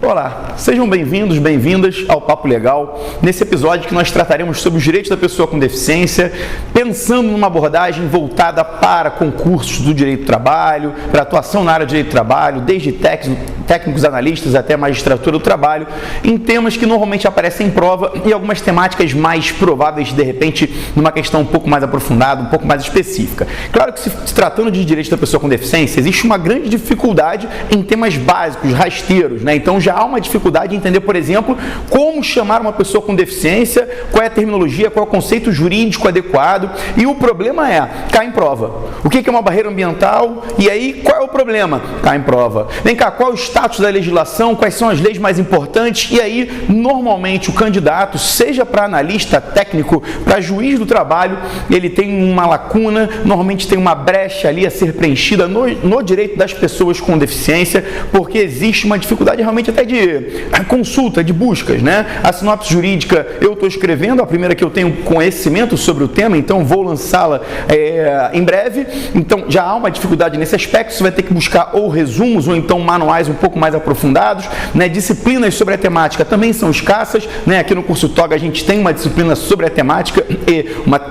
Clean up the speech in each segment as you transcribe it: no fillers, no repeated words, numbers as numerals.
Olá, sejam bem-vindos, bem-vindas ao Papo Legal, nesse episódio que nós trataremos sobre os direitos da pessoa com deficiência, pensando numa abordagem voltada para concursos do direito do trabalho, para atuação na área do direito do trabalho, desde técnicos analistas até magistratura do trabalho, em temas que normalmente aparecem em prova e algumas temáticas mais prováveis, de repente, numa questão um pouco mais aprofundada, um pouco mais específica. Claro que se tratando de direitos da pessoa com deficiência, existe uma grande dificuldade em temas básicos, rasteiros, né? Então já há uma dificuldade em entender, por exemplo, como chamar uma pessoa com deficiência, qual é a terminologia, qual é o conceito jurídico adequado, e o problema é, cai em prova. O que é uma barreira ambiental? E aí, qual é o problema? Cai em prova. Vem cá, qual é o status da legislação? Quais são as leis mais importantes? E aí, normalmente, o candidato, seja para analista técnico, para juiz do trabalho, ele tem uma lacuna, normalmente tem uma brecha ali a ser preenchida no direito das pessoas com deficiência, porque existe uma dificuldade realmente até de consulta, de buscas, né? A sinopse jurídica eu estou escrevendo, a primeira que eu tenho conhecimento sobre o tema, então vou lançá-la em breve. Então já há uma dificuldade nesse aspecto, você vai ter que buscar ou resumos ou então manuais um pouco mais aprofundados, né? Disciplinas sobre a temática também são escassas, né? Aqui no curso TOGA a gente tem uma disciplina sobre a temática e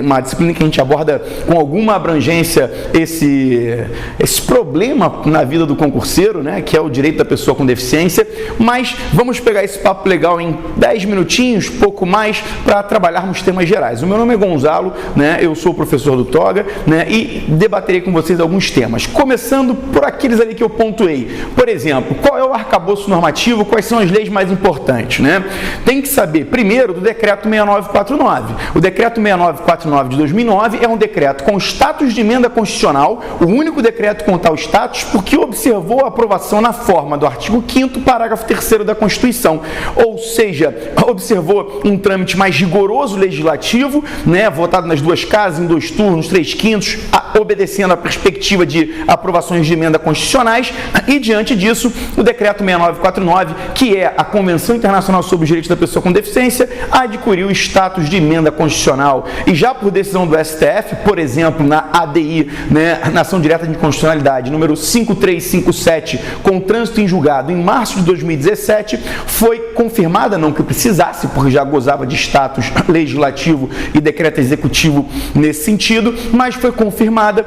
uma disciplina que a gente aborda com alguma abrangência esse problema na vida do concurseiro, né? Que é o direito da pessoa com deficiência. Mas vamos pegar esse papo legal em 10 minutinhos, pouco mais, para trabalharmos temas gerais. O meu nome é Gonzalo, né? Eu sou professor do TOGA, né? E debaterei com vocês alguns temas, começando por aqueles ali que eu pontuei. Por exemplo, qual é o arcabouço normativo, quais são as leis mais importantes, né? Tem que saber, primeiro, do Decreto 6949. O Decreto 6949 de 2009 é um decreto com status de emenda constitucional, o único decreto com tal status, porque observou a aprovação na forma do artigo 5º, parágrafo 3º da Constituição, ou seja, observou um trâmite mais rigoroso legislativo, né, votado nas duas casas, em 2 turnos, 3/5, obedecendo à perspectiva de aprovações de emenda constitucionais, e diante disso, o Decreto 6949, que é a Convenção Internacional sobre os Direitos da Pessoa com Deficiência, adquiriu o status de emenda constitucional, e já por decisão do STF, por exemplo, na ADI, né, na Ação Direta de Inconstitucionalidade, número 5357, com trânsito em julgado em março de 2017, foi confirmada, não que precisasse, porque já gozava de status legislativo e decreto executivo nesse sentido, mas foi confirmada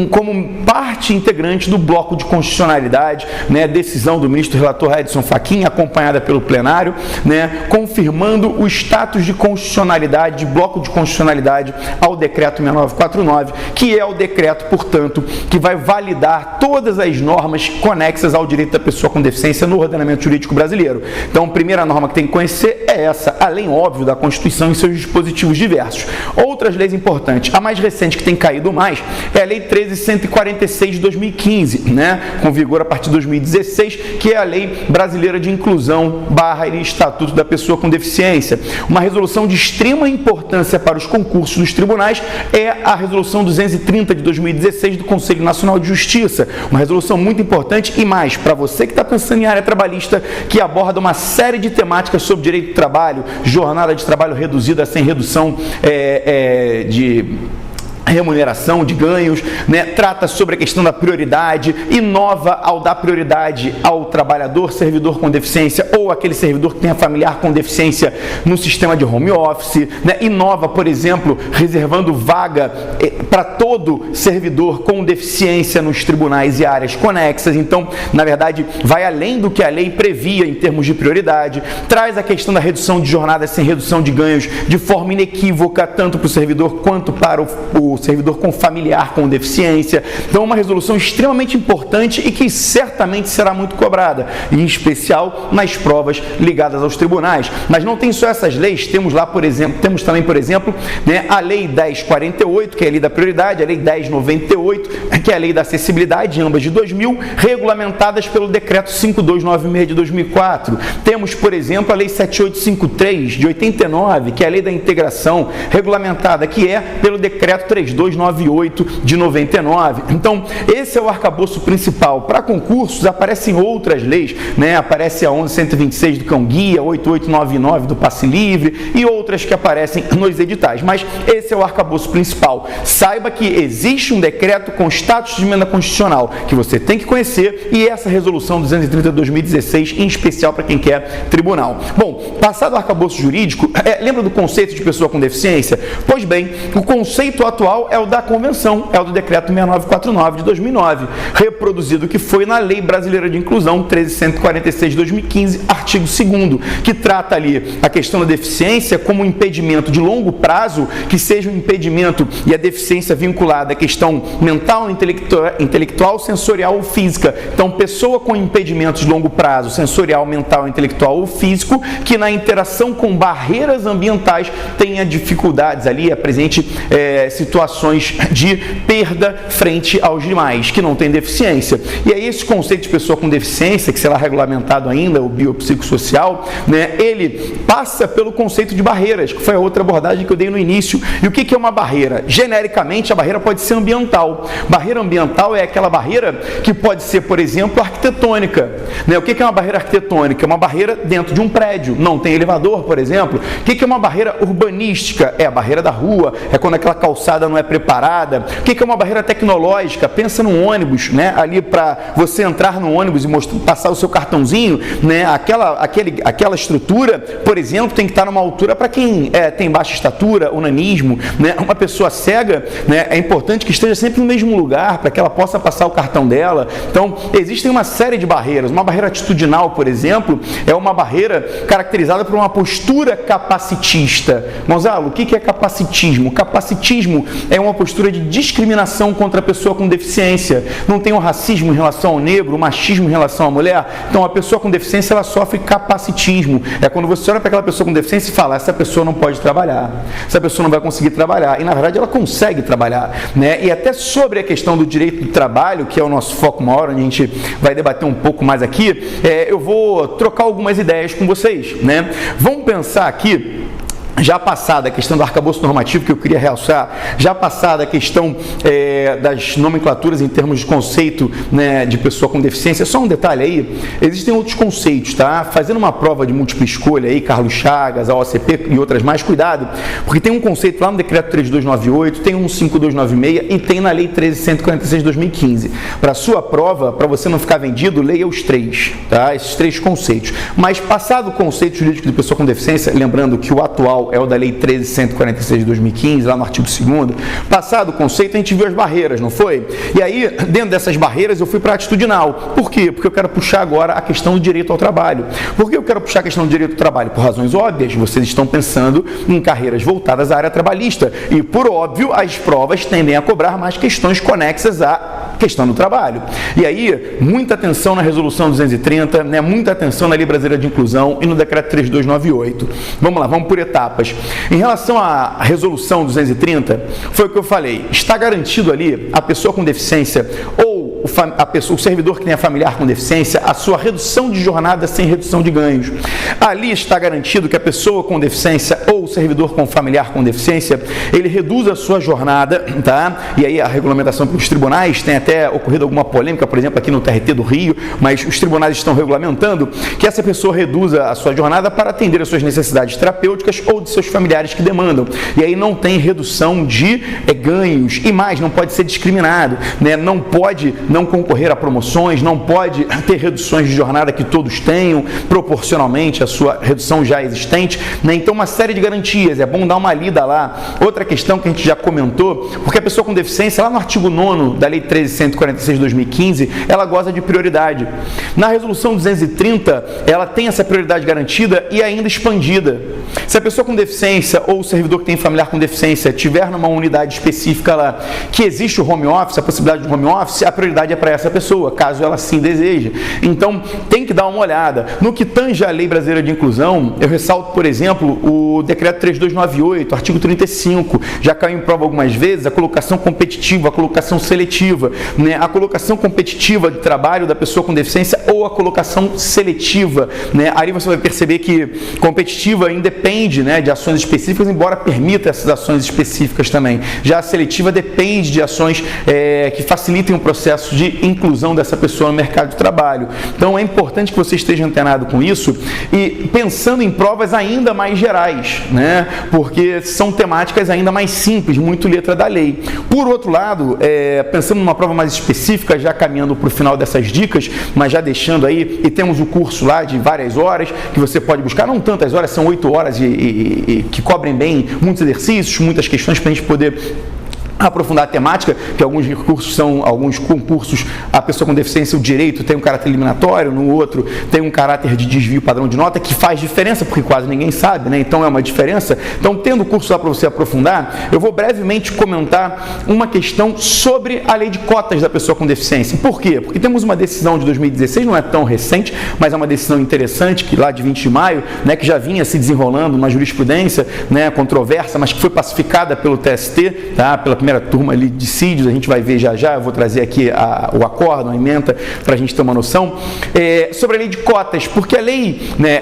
como parte integrante do bloco de constitucionalidade, né, decisão do ministro relator Edson Fachin, acompanhada pelo plenário, né, confirmando o status de constitucionalidade, de bloco de constitucionalidade ao decreto 6949, que é o decreto, portanto, que vai validar todas as normas conexas ao direito da pessoa com deficiência no ordenamento jurídico brasileiro. Então, a primeira norma que tem que conhecer é essa, além, óbvio, da Constituição e seus dispositivos diversos. Outras leis importantes, a mais recente que tem caído mais é a Lei 13.146 de 2015, né, com vigor a partir de 2016, que é a Lei Brasileira de Inclusão / Estatuto da Pessoa com Deficiência. Uma resolução de extrema importância para os concursos dos tribunais é a Resolução 230 de 2016 do Conselho Nacional de Justiça, uma resolução muito importante e mais, para você que está pensando em área trabalhista, que aborda uma série de temáticas sobre direito do trabalho, jornada de trabalho reduzida sem redução de remuneração, de ganhos, né? Trata sobre a questão da prioridade, inova ao dar prioridade ao trabalhador, servidor com deficiência ou aquele servidor que tenha familiar com deficiência no sistema de home office, né? Inova, por exemplo, reservando vaga para todo servidor com deficiência nos tribunais e áreas conexas. Então, na verdade, vai além do que a lei previa em termos de prioridade, traz a questão da redução de jornada sem redução de ganhos de forma inequívoca, tanto para o servidor quanto para o servidor com familiar com deficiência. Então, uma resolução extremamente importante e que certamente será muito cobrada, em especial nas provas ligadas aos tribunais. Mas não tem só essas leis, temos também, por exemplo, né, a Lei 1048, que é a lei da prioridade, a Lei 1098, que é a lei da acessibilidade, ambas de 2000, regulamentadas pelo Decreto 5296 de 2004. Temos, por exemplo, a Lei 7853 de 89, que é a lei da integração, regulamentada, que é pelo Decreto 3 3298 de 99. Então, esse é o arcabouço principal. Para concursos, aparecem outras leis, né? Aparece a 11.126 do Cão Guia, 8899 do Passe Livre e outras que aparecem nos editais. Mas esse é o arcabouço principal. Saiba que existe um decreto com status de emenda constitucional que você tem que conhecer e essa resolução 230 de 2016, em especial para quem quer tribunal. Bom, passado o arcabouço jurídico, lembra do conceito de pessoa com deficiência? Pois bem, o conceito atual é o da convenção, é o do decreto 6949 de 2009, reproduzido que foi na Lei Brasileira de Inclusão 13.146 de 2015, artigo 2º, que trata ali a questão da deficiência como um impedimento de longo prazo, que seja um impedimento e a deficiência vinculada à questão mental, intelectual, sensorial ou física. Então, pessoa com impedimentos de longo prazo, sensorial, mental, intelectual ou físico, que na interação com barreiras ambientais tenha dificuldades ali, apresente situações de perda frente aos demais, que não têm deficiência. E aí esse conceito de pessoa com deficiência, que será regulamentado ainda, o biopsicossocial, né, ele passa pelo conceito de barreiras, que foi a outra abordagem que eu dei no início. E o que é uma barreira? Genericamente, a barreira pode ser ambiental. Barreira ambiental é aquela barreira que pode ser, por exemplo, arquitetônica. Né? O que é uma barreira arquitetônica? É uma barreira dentro de um prédio, não tem elevador, por exemplo. O que é uma barreira urbanística? É a barreira da rua, é quando aquela calçada não é preparada. O que é uma barreira tecnológica? Pensa num ônibus, né? Ali para você entrar no ônibus e passar o seu cartãozinho, né? Aquela estrutura, por exemplo, tem que estar numa altura para quem tem baixa estatura, onanismo, né? Uma pessoa cega, né? É importante que esteja sempre no mesmo lugar para que ela possa passar o cartão dela. Então, existem uma série de barreiras. Uma barreira atitudinal, por exemplo, é uma barreira caracterizada por uma postura capacitista. Gonzalo, o que é capacitismo? Capacitismo é uma postura de discriminação contra a pessoa com deficiência. Não tem o racismo em relação ao negro, o machismo em relação à mulher. Então, a pessoa com deficiência, ela sofre capacitismo. É quando você olha para aquela pessoa com deficiência e fala, essa pessoa não pode trabalhar, essa pessoa não vai conseguir trabalhar. E, na verdade, ela consegue trabalhar, né? E até sobre a questão do direito do trabalho, que é o nosso foco maior, onde a gente vai debater um pouco mais aqui, eu vou trocar algumas ideias com vocês, né? Vamos pensar aqui, já passada a questão do arcabouço normativo, que eu queria realçar, já passada a questão das nomenclaturas em termos de conceito, né, de pessoa com deficiência, só um detalhe aí, existem outros conceitos, tá? Fazendo uma prova de múltipla escolha aí, Carlos Chagas, a OCP e outras mais, cuidado, porque tem um conceito lá no decreto 3298, tem um 5296 e tem na lei 13.146 de 2015. Para a sua prova, para você não ficar vendido, leia os três, tá? Esses três conceitos. Mas passado o conceito jurídico de pessoa com deficiência, lembrando que o atual é o da Lei 13.146 de 2015, lá no artigo 2º. Passado o conceito, a gente viu as barreiras, não foi? E aí, dentro dessas barreiras, eu fui para a atitudinal. Por quê? Porque eu quero puxar agora a questão do direito ao trabalho. Por que eu quero puxar a questão do direito ao trabalho? Por razões óbvias. Vocês estão pensando em carreiras voltadas à área trabalhista. E, por óbvio, as provas tendem a cobrar mais questões conexas à questão do trabalho. E aí, muita atenção na resolução 230, né? Muita atenção na Lei Brasileira de Inclusão e no decreto 3298. Vamos lá, vamos por etapas. Em relação à resolução 230, foi o que eu falei, está garantido ali a pessoa com deficiência ou o servidor que tenha familiar com deficiência, a sua redução de jornada sem redução de ganhos. Ali está garantido que a pessoa com deficiência ou o servidor com familiar com deficiência, ele reduz a sua jornada, tá? E aí a regulamentação pelos tribunais, tem até ocorrido alguma polêmica, por exemplo, aqui no TRT do Rio, mas os tribunais estão regulamentando que essa pessoa reduza a sua jornada para atender às suas necessidades terapêuticas ou de seus familiares que demandam. E aí não tem redução de ganhos. E mais, não pode ser discriminado, né? Não pode não concorrer a promoções, não pode ter reduções de jornada que todos tenham, proporcionalmente à sua redução já existente, né? Então, uma série de garantias. É bom dar uma lida lá. Outra questão que a gente já comentou, porque a pessoa com deficiência, lá no artigo 9º da Lei 13.146 de 2015, ela goza de prioridade. Na resolução 230, ela tem essa prioridade garantida e ainda expandida. Se a pessoa com deficiência ou o servidor que tem familiar com deficiência tiver numa unidade específica lá que existe o home office, a possibilidade de home office, a prioridade estabilidade é para essa pessoa, caso ela sim deseje. Então, tem que dar uma olhada. No que tange à Lei Brasileira de Inclusão, eu ressalto, por exemplo, o Decreto 3298, artigo 35, já caiu em prova algumas vezes, a colocação competitiva, a colocação seletiva, né? A colocação competitiva de trabalho da pessoa com deficiência ou a colocação seletiva, né? Ali você vai perceber que competitiva independe, né, de ações específicas, embora permita essas ações específicas também. Já a seletiva depende de ações que facilitem o processo de inclusão dessa pessoa no mercado de trabalho. Então é importante que você esteja antenado com isso e pensando em provas ainda mais gerais, né? Porque são temáticas ainda mais simples, muito letra da lei. Por outro lado, pensando numa prova mais específica, já caminhando para o final dessas dicas, mas já deixando aí, e temos o curso lá de várias horas, que você pode buscar, não tantas horas, são 8 horas e que cobrem bem muitos exercícios, muitas questões para a gente poder aprofundar a temática, que alguns concursos, a pessoa com deficiência, o direito tem um caráter eliminatório, no outro tem um caráter de desvio padrão de nota, que faz diferença, porque quase ninguém sabe, né? Então é uma diferença. Então, tendo o curso lá para você aprofundar, eu vou brevemente comentar uma questão sobre a lei de cotas da pessoa com deficiência. Por quê? Porque temos uma decisão de 2016, não é tão recente, mas é uma decisão interessante, que lá de 20 de maio, né, que já vinha se desenrolando uma jurisprudência, né, controversa, mas que foi pacificada pelo TST, tá? Pela primeira turma ali de dissídios, a gente vai ver já, eu vou trazer aqui o acórdão, a ementa, para a gente ter uma noção, sobre a lei de cotas, porque a lei, né,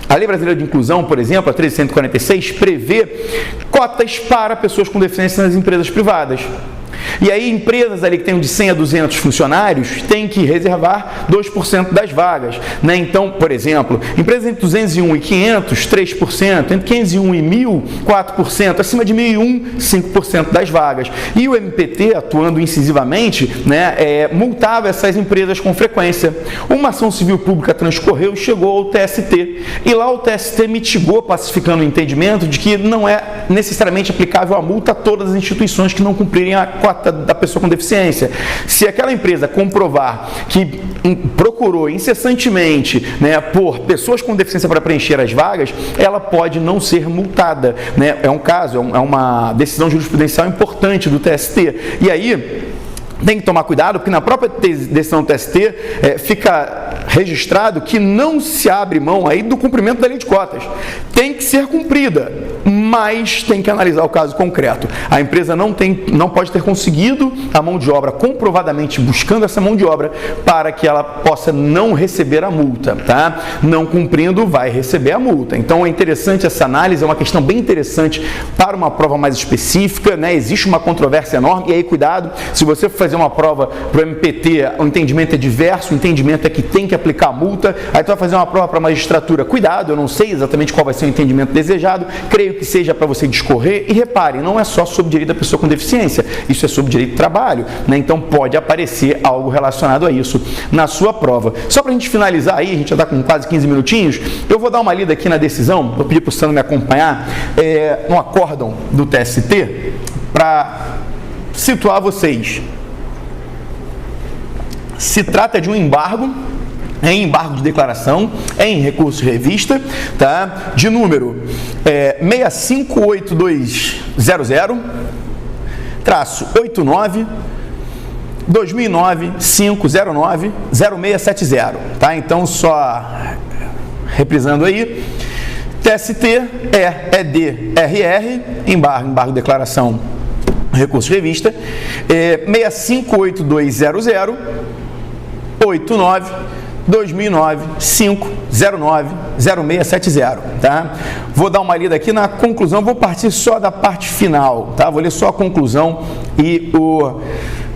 a Lei Brasileira de Inclusão, por exemplo, a 13.146, prevê cotas para pessoas com deficiência nas empresas privadas. E aí, empresas ali que tem de 100 a 200 funcionários têm que reservar 2% das vagas, né? Então, por exemplo, empresas entre 201 e 500, 3%, entre 501 e 1.000, 4%, acima de 1.001, 5% das vagas. E o MPT, atuando incisivamente, né, multava essas empresas com frequência. Uma ação civil pública transcorreu e chegou ao TST. E lá o TST mitigou, pacificando o entendimento de que não é necessariamente aplicável a multa a todas as instituições que não cumprirem a cota da pessoa com deficiência. Se aquela empresa comprovar que procurou incessantemente, né, por pessoas com deficiência para preencher as vagas, ela pode não ser multada, né? É um caso, é uma decisão jurisprudencial importante do TST. E aí tem que tomar cuidado, porque na própria decisão do TST fica registrado que não se abre mão aí do cumprimento da lei de cotas. Tem que ser cumprida, mas tem que analisar o caso concreto. A empresa não pode ter conseguido a mão de obra, comprovadamente buscando essa mão de obra, para que ela possa não receber a multa, tá? Não cumprindo, vai receber a multa. Então é interessante essa análise, é uma questão bem interessante para uma prova mais específica, né? Existe uma controvérsia enorme, e aí cuidado, se você for fazer uma prova para o MPT, o entendimento é diverso, o entendimento é que tem que aplicar a multa, aí tu vai fazer uma prova para a magistratura, cuidado, eu não sei exatamente qual vai ser o entendimento desejado, creio que seja para você discorrer, e repare, não é só sobre direito da pessoa com deficiência, isso é sobre direito do trabalho, né? Então pode aparecer algo relacionado a isso na sua prova. Só para a gente finalizar aí, a gente já está com quase 15 minutinhos, eu vou dar uma lida aqui na decisão, vou pedir para o Sandro me acompanhar, no acórdão do TST, para situar vocês. Se trata de um embargo, é em embargo de declaração, é em recurso de revista, tá? De número 658200-89 2009-509-0670, tá? Então, só reprisando aí, TST, EDRR, embargo de declaração, recurso de revista, 658200 89 2009 509 0670, tá? Vou dar uma lida aqui na conclusão, vou partir só da parte final, tá? Vou ler só a conclusão e o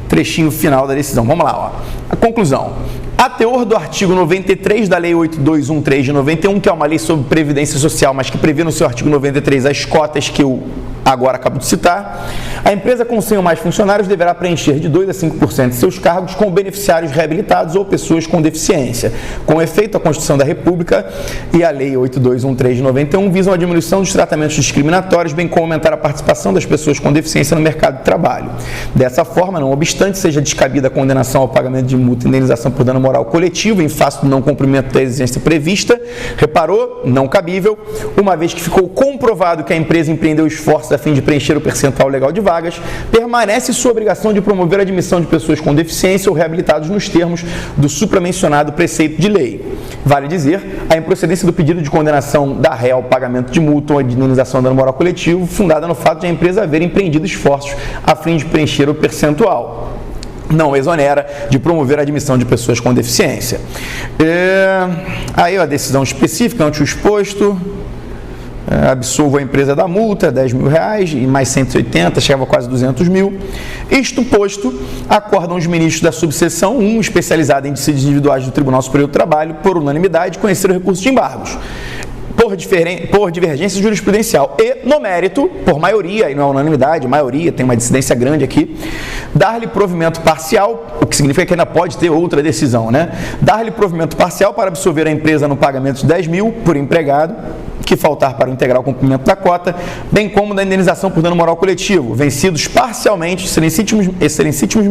trechinho final da decisão. Vamos lá, ó. A conclusão. A teor do artigo 93 da Lei 8213 de 91, que é uma lei sobre previdência social, mas que prevê no seu artigo 93 as cotas que eu agora acabo de citar, a empresa com 100 ou mais funcionários deverá preencher de 2% a 5% de seus cargos com beneficiários reabilitados ou pessoas com deficiência. Com efeito, a Constituição da República e a Lei 8213 de 91 visam a diminuição dos tratamentos discriminatórios, bem como aumentar a participação das pessoas com deficiência no mercado de trabalho. Dessa forma, não obstante seja descabida a condenação ao pagamento de multa e indenização por dano moral coletivo em face do não cumprimento da exigência prevista. Reparou? Não cabível, uma vez que ficou comprovado que a empresa empreendeu esforços a fim de preencher o percentual legal de vagas, permanece sua obrigação de promover a admissão de pessoas com deficiência ou reabilitados nos termos do supramencionado preceito de lei. Vale dizer, a improcedência do pedido de condenação da ré ao pagamento de multa ou de indenização do dano moral coletivo, fundada no fato de a empresa haver empreendido esforços a fim de preencher o percentual. Não exonera de promover a admissão de pessoas com deficiência. Aí a decisão específica ante o exposto, absolvo a empresa da multa, R$10.000 e mais 180, chegava a quase 200 mil. Isto posto, acordam os ministros da subseção 1, especializada em dissídios individuais do Tribunal Superior do Trabalho, por unanimidade, conhecer o recurso de embargos. Por divergência jurisprudencial e, no mérito, por maioria, e não é unanimidade, maioria, tem uma dissidência grande aqui, dar-lhe provimento parcial, o que significa que ainda pode ter outra decisão, né? Dar-lhe provimento parcial para absolver a empresa no pagamento de 10 mil por empregado, que faltar para o integral cumprimento da cota, bem como da indenização por dano moral coletivo, vencidos parcialmente excelentíssimos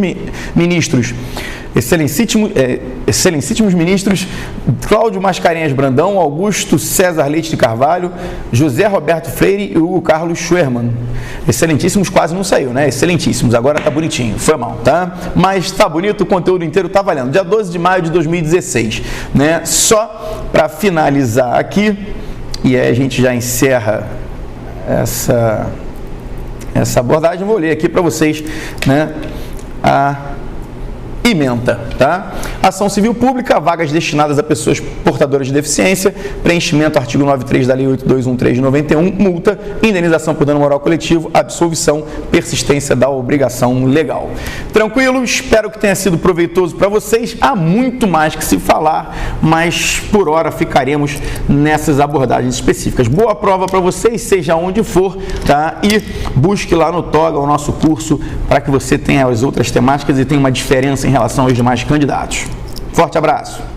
ministros Cláudio Mascarenhas Brandão, Augusto César Leite de Carvalho, José Roberto Freire e Hugo Carlos Schwermann. Excelentíssimos quase não saiu, né? Excelentíssimos, agora tá bonitinho, foi mal, tá? Mas tá bonito, o conteúdo inteiro tá valendo. Dia 12 de maio de 2016, né? Só para finalizar aqui, e aí a gente já encerra essa abordagem, vou ler aqui para vocês, né, a ementa, tá? Ação civil pública, vagas destinadas a pessoas portadoras de deficiência, preenchimento, artigo 93 da Lei 8213 de 91, multa, indenização por dano moral coletivo, absolvição, persistência da obrigação legal. Tranquilo? Espero que tenha sido proveitoso para vocês. Há muito mais que se falar, mas por hora ficaremos nessas abordagens específicas. Boa prova para vocês, seja onde for, tá? E busque lá no TOGA o nosso curso para que você tenha as outras temáticas e tenha uma diferença em relação aos demais candidatos. Forte abraço!